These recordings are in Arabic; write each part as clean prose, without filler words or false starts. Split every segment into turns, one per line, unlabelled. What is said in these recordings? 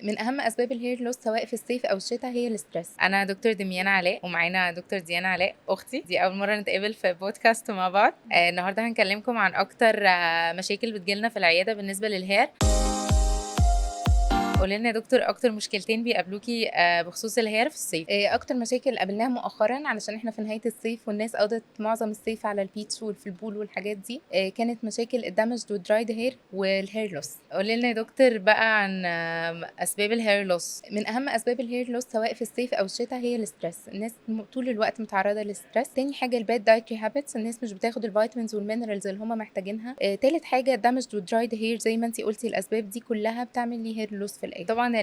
من اهم اسباب الهير لوس سواء في الصيف او الشتاء هي الاسترس. انا دكتور دميانة علاء ومعانا دكتور ديانا علاء اختي، دي اول مره نتقابل في بودكاست مع بعض. النهارده هنكلمكم عن اكتر مشاكل بتجيلنا في العياده بالنسبه للهير. قولي لنا يا دكتور اكتر مشكلتين بيقابلوكي بخصوص الهير في الصيف. اكتر مشاكل قابلناها مؤخرا علشان احنا في نهايه الصيف والناس قضت معظم الصيف على البيتش وفي البول والحاجات دي، كانت مشاكل الدامج والدرايد هير والهير لوس. قولي لنا يا دكتور بقى عن اسباب الهير لوس. من اهم اسباب الهير لوس سواء في الصيف او الشتاء هي الاسترس. الناس طول الوقت متعرضه للستريس. تاني حاجه الباد دايتري هابتس، الناس مش بتاخد الفيتامينز والمينرالز اللي هم محتاجينها. تالت حاجه دامج والدرايد هير، زي ما انتي قلتي الاسباب دي كلها بتعمل لي هير لوس في الاخر. طبعا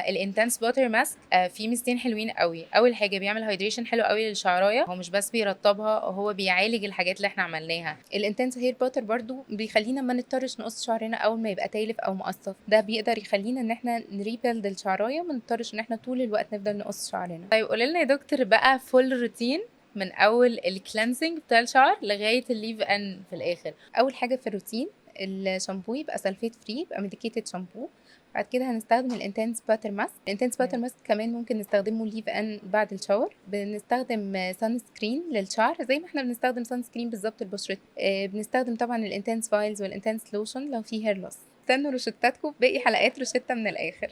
الانتنس ووتر ماسك فيه ميزتين حلوين قوي. اول حاجه بيعمل هايدريشن حلو قوي للشعرايه، هو مش بس بيرطبها، هو بيعالج الحاجات اللي احنا عملناها. الانتنس هير باتر برضو بيخلينا ما نضطرش نقص شعرنا اول ما يبقى تالف او مقصف، ده بيقدر يخلينا ان احنا نريبيلد الشعرايه، ما نضطرش ان احنا طول الوقت نفضل نقص شعرنا. طيب قولي لنا يا دكتور بقى فول روتين من اول الكلينزنج بتاع الشعر لغايه الليف ان في الاخر. اول حاجه في الروتين الشامبو يبقى سلفيت فري، يبقى ميديكيتد شامبو. بعد كده هنستخدم الانتنس باتر ماسك. الانتنس باتر ماسك كمان ممكن نستخدمه ليف ان بعد الشاور. بنستخدم سان سكرين للشعر زي ما احنا بنستخدم سان سكرين بالظبط لبشرتنا. بنستخدم طبعا الانتنس فايلز والانتنس لوشن لو في هير لوس. استنوا روشتاتكم، باقي حلقات روشتة من الاخر.